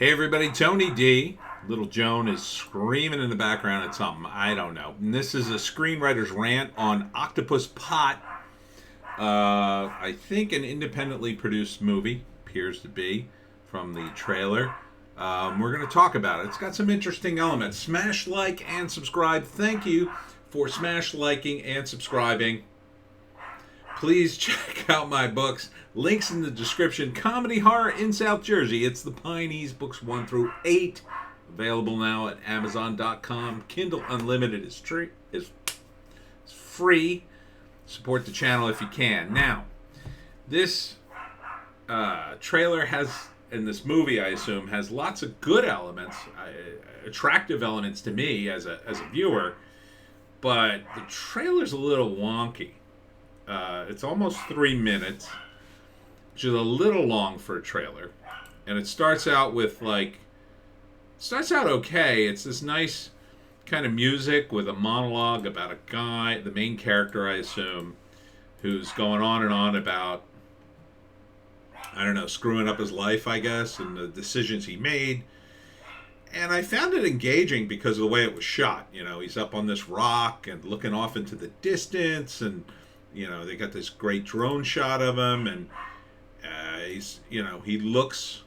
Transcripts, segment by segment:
Hey everybody, Tony D. Little Joan is screaming in the background at something. I don't know. And this is a screenwriter's rant on Octopus Pot. I think an independently produced movie, appears to be, from the trailer. We're going to talk about it. It's got some interesting elements. Smash like and subscribe. Thank you for smash liking and subscribing. Please check out my books. Links in the description. Comedy Horror in South Jersey. It's the Pineys, books 1 through 8. Available now at Amazon.com. Kindle Unlimited is free. Support the channel if you can. Now, this trailer has, and this movie, I assume, has lots of good elements, attractive elements to me as a viewer, but the trailer's a little wonky. It's almost 3 minutes, which is a little long for a trailer. And it starts out with okay. It's this nice kind of music with a monologue about a guy, the main character, I assume, who's going on and on about, I don't know, screwing up his life, I guess, and the decisions he made. And I found it engaging because of the way it was shot. You know, he's up on this rock and looking off into the distance, and you know, they got this great drone shot of him, and he looks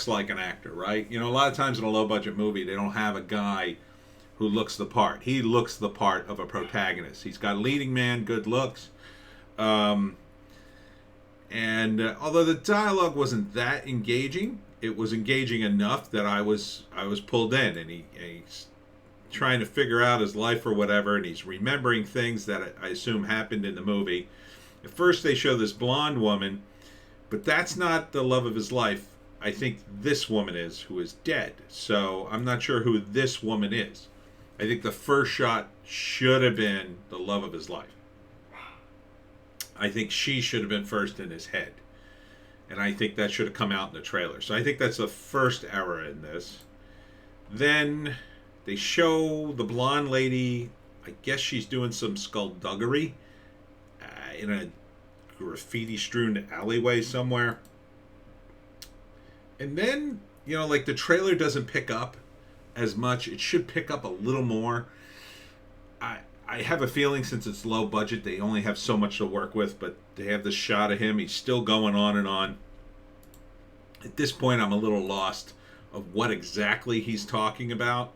like an actor, right? You know, a lot of times in a low budget movie, they don't have a guy who looks the part. He looks the part of a protagonist. He's got leading man good looks, and although the dialogue wasn't that engaging, it was engaging enough that I was pulled in, and he's trying to figure out his life or whatever, and he's remembering things that I assume happened in the movie. At first they show this blonde woman, but that's not the love of his life. I think this woman is, who is dead. So I'm not sure who this woman is. I think the first shot should have been the love of his life. I think she should have been first in his head. And I think that should have come out in the trailer. So I think that's the first error in this. Then they show the blonde lady, I guess she's doing some skullduggery in a graffiti-strewn alleyway somewhere. And then, you know, like the trailer doesn't pick up as much. It should pick up a little more. I have a feeling since it's low budget, they only have so much to work with, but they have this shot of him. He's still going on and on. At this point, I'm a little lost of what exactly he's talking about.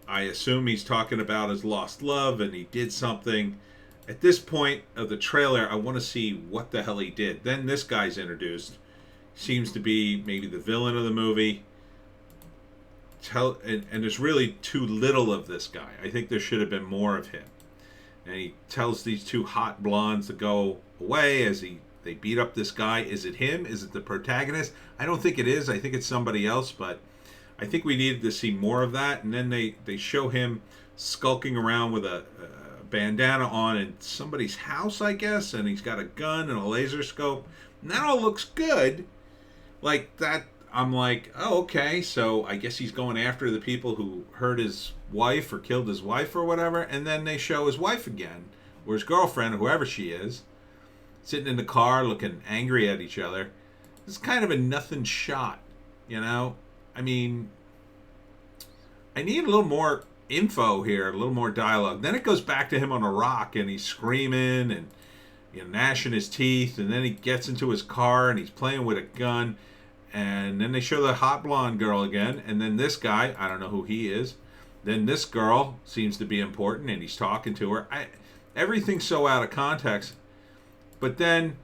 I assume he's talking about his lost love and he did something. At this point of the trailer, I want to see what the hell he did. Then this guy's introduced. Seems to be maybe the villain of the movie. And there's really too little of this guy. I think there should have been more of him. And he tells these two hot blondes to go away as they beat up this guy. Is it him? Is it the protagonist? I don't think it is. I think it's somebody else, but I think we needed to see more of that. And then they show him skulking around with a bandana on in somebody's house, I guess, and he's got a gun and a laser scope. And that all looks good. Like that, I'm like, oh, okay, so I guess he's going after the people who hurt his wife or killed his wife or whatever. And then they show his wife again, or his girlfriend, or whoever she is, sitting in the car looking angry at each other. It's kind of a nothing shot, you know? I mean, I need a little more info here, a little more dialogue. Then it goes back to him on a rock, and he's screaming and, you know, gnashing his teeth, and then he gets into his car and he's playing with a gun. And then they show the hot blonde girl again, and then this guy, I don't know who he is. Then this girl seems to be important, and he's talking to her. Everything's so out of context. But then,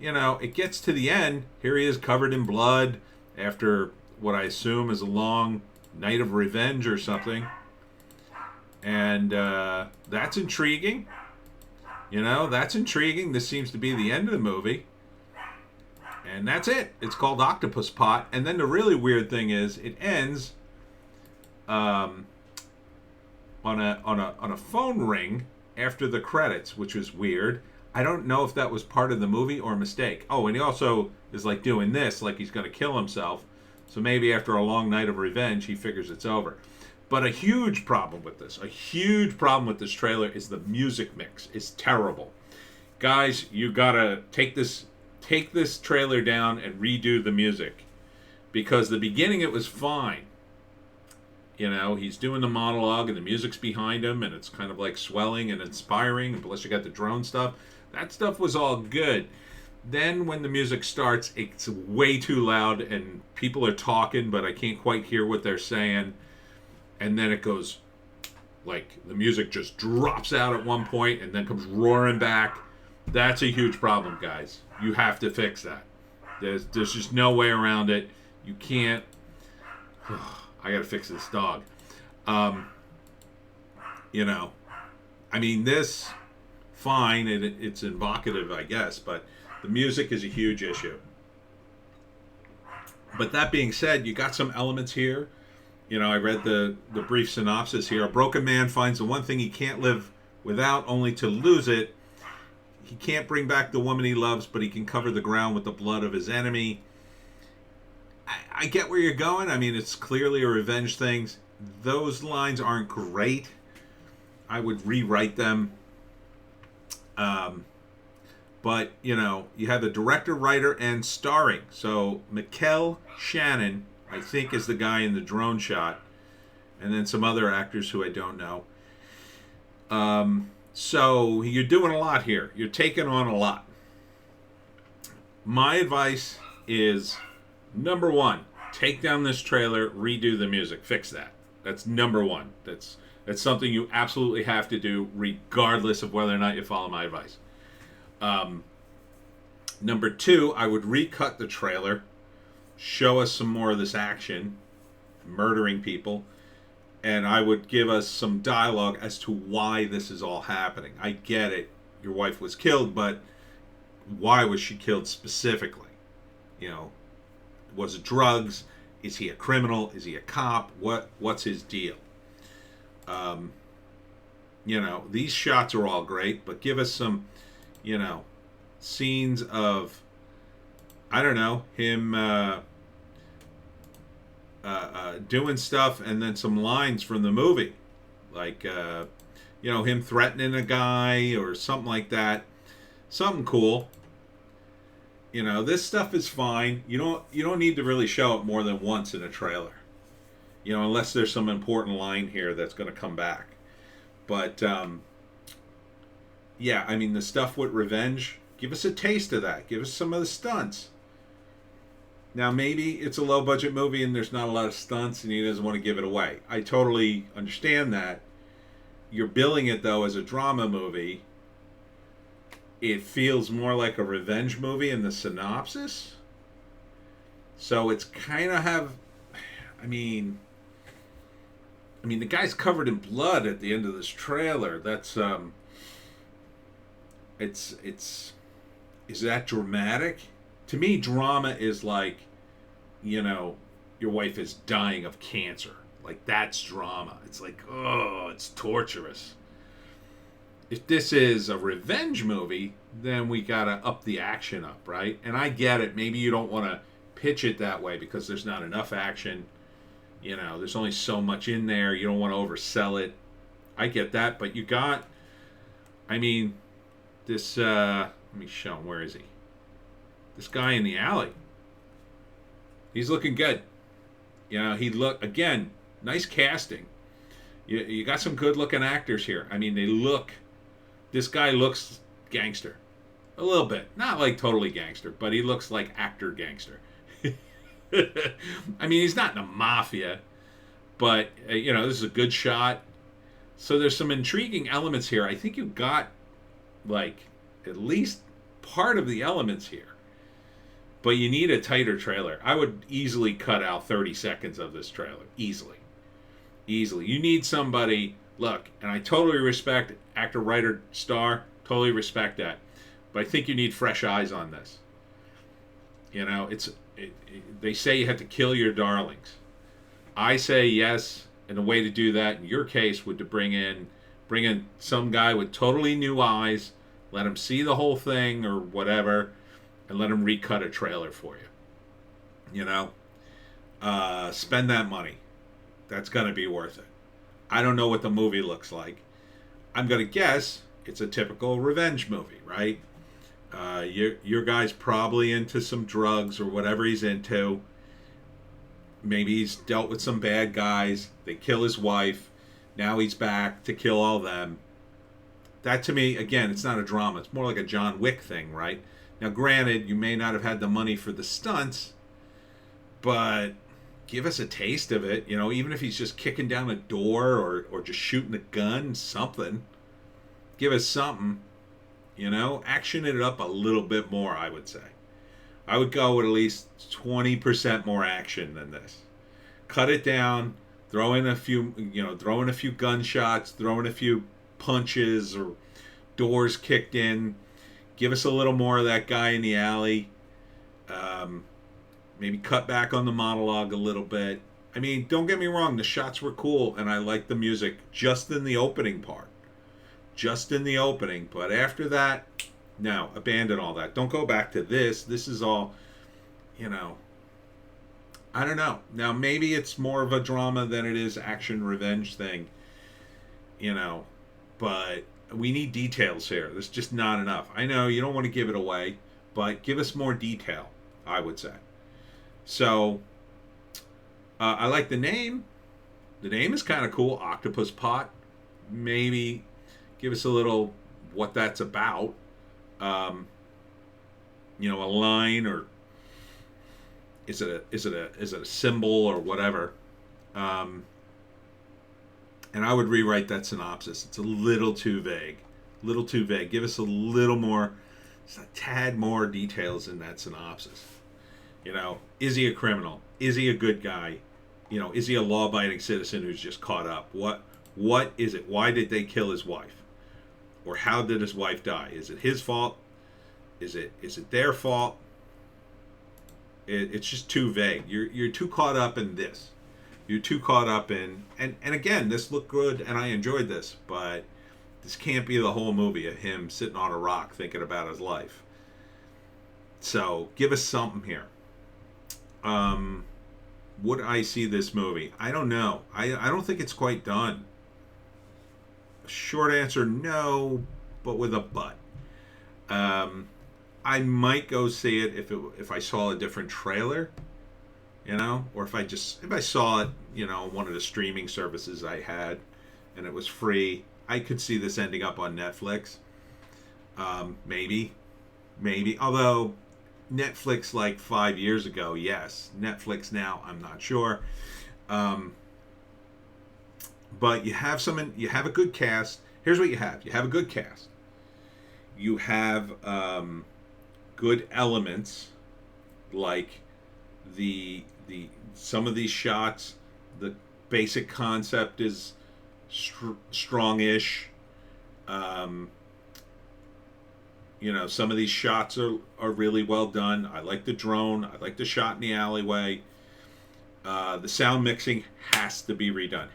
you know, it gets to the end. Here he is covered in blood after what I assume is a long night of revenge or something. And that's intriguing. You know, that's intriguing. This seems to be the end of the movie. And that's it. It's called Octopus Pot. And then the really weird thing is it ends on a phone ring after the credits, which was weird. I don't know if that was part of the movie or a mistake. Oh, and he also is like doing this, like he's going to kill himself. So maybe after a long night of revenge, he figures it's over. But a huge problem with this trailer is the music mix. It's terrible. Guys, you got to take this trailer down and redo the music. because the beginning it was fine. You know, he's doing the monologue and the music's behind him and it's kind of like swelling and inspiring. Plus you got the drone stuff. That stuff was all good. Then when the music starts, it's way too loud and people are talking, but I can't quite hear what they're saying. And then it goes, like, the music just drops out at one point and then comes roaring back. That's a huge problem, guys. You have to fix that. There's just no way around it. You can't. I gotta fix this dog. You know, I mean, this, fine, and it's evocative, I guess, but the music is a huge issue. But that being said, you got some elements here. You know, I read the brief synopsis here. A broken man finds the one thing he can't live without, only to lose it. He can't bring back the woman he loves, but he can cover the ground with the blood of his enemy. I get where you're going. I mean, it's clearly a revenge thing. Those lines aren't great. I would rewrite them. But, you know, you have the director, writer, and starring. So, Mikkel Shannon, I think, is the guy in the drone shot. And then some other actors who I don't know. So, you're doing a lot here. You're taking on a lot. My advice is, number one, take down this trailer, redo the music, fix that. That's number one. That's something you absolutely have to do, regardless of whether or not you follow my advice. Number two, I would recut the trailer, show us some more of this action, murdering people, and I would give us some dialogue as to why this is all happening. I get it. Your wife was killed, but why was she killed specifically? You know, was it drugs? Is he a criminal? Is he a cop? What's his deal? You know, these shots are all great, but give us some, you know, scenes of, I don't know, him doing stuff, and then some lines from the movie, like you know, him threatening a guy or something like that. Something cool. You know, this stuff is fine. You don't need to really show it more than once in a trailer. You know, unless there's some important line here that's going to come back. But yeah, I mean, the stuff with revenge, give us a taste of that. Give us some of the stunts. Now, maybe it's a low-budget movie and there's not a lot of stunts and he doesn't want to give it away. I totally understand that. You're billing it, though, as a drama movie. It feels more like a revenge movie in the synopsis. So it's kind of I mean, the guy's covered in blood at the end of this trailer. That's, is that dramatic? To me, drama is like, you know, your wife is dying of cancer. Like, that's drama. It's like, oh, it's torturous. If this is a revenge movie, then we gotta up the action up, right? And I get it. Maybe you don't want to pitch it that way because there's not enough action. You know, there's only so much in there. You don't want to oversell it. I get that. But you got, I mean, this, let me show him. Where is he? This guy in the alley. He's looking good. You know, again, nice casting. You got some good looking actors here. I mean, this guy looks gangster. A little bit. Not like totally gangster, but he looks like actor gangster. I mean, he's not in the mafia, but, you know, this is a good shot. So there's some intriguing elements here. I think you got, like, at least part of the elements here. But you need a tighter trailer. I would easily cut out 30 seconds of this trailer. Easily. You need somebody, look, and I totally respect actor, writer, star. Totally respect that. But I think you need fresh eyes on this. You know, they say you have to kill your darlings. I say yes, and the way to do that in your case would to bring in some guy with totally new eyes, let him see the whole thing or whatever, and let him recut a trailer for you. You know, spend that money. That's gonna be worth it. I don't know what the movie looks like. I'm gonna guess it's a typical revenge movie, right? Your guy's probably into some drugs or whatever he's into. Maybe he's dealt with some bad guys. They kill his wife. Now he's back to kill all them. That to me, again, it's not a drama. It's more like a John Wick thing, right? Now, granted, you may not have had the money for the stunts, but give us a taste of it. You know, even if he's just kicking down a door or just shooting a gun, something. Give us something. You know, action it up a little bit more, I would say. I would go with at least 20% more action than this. Cut it down, throw in a few gunshots, throw in a few punches or doors kicked in. Give us a little more of that guy in the alley. Maybe cut back on the monologue a little bit. I mean, don't get me wrong, the shots were cool and I liked the music just in the opening part. Just in the opening. But after that, no, abandon all that. Don't go back to this. This is all, you know, I don't know. Now, maybe it's more of a drama than it is action revenge thing, you know, but we need details here. There's just not enough. I know you don't want to give it away, but give us more detail, I would say. So, I like the name. The name is kind of cool, Octopus Pot. Maybe give us a little what that's about. You know, a line, or is it a symbol or whatever? And I would rewrite that synopsis. It's a little too vague. Little too vague. Give us a little more, just a tad more details in that synopsis. You know, is he a criminal? Is he a good guy? You know, is he a law-abiding citizen who's just caught up? What is it? Why did they kill his wife? Or how did his wife die? Is it his fault? Is it their fault? It's just too vague. You're too caught up in this. You're too caught up in, and again, this looked good and I enjoyed this, but this can't be the whole movie of him sitting on a rock thinking about his life. So give us something here. Would I see this movie? I don't know. I don't think it's quite done. Short answer, no, but with a but. I might go see it if I saw a different trailer, you know, or if I saw it, you know, one of the streaming services I had, and it was free. I could see this ending up on Netflix. Maybe. Although Netflix like 5 years ago, yes. Netflix now, I'm not sure. But you have a good cast. Here's what you have. You have a good cast. You have good elements, like the some of these shots. The basic concept is strongish. You know, some of these shots are really well done. I like the drone. I like the shot in the alleyway. The sound mixing has to be redone.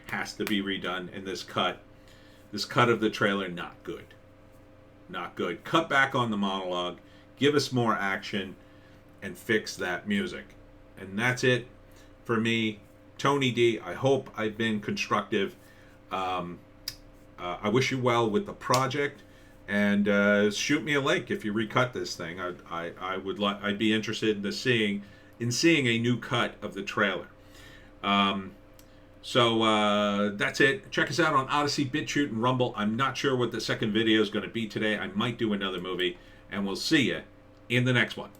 And this cut of the trailer, not good. Cut back on the monologue. Give us more action and fix that music. And that's it for me. Tony D, I hope I've been constructive. I wish you well with the project. And shoot me a link if you recut this thing. I'd be interested in seeing a new cut of the trailer. So that's it. Check us out on Odysee, Bitchute, and Rumble. I'm not sure what the second video is going to be today. I might do another movie, and we'll see you in the next one.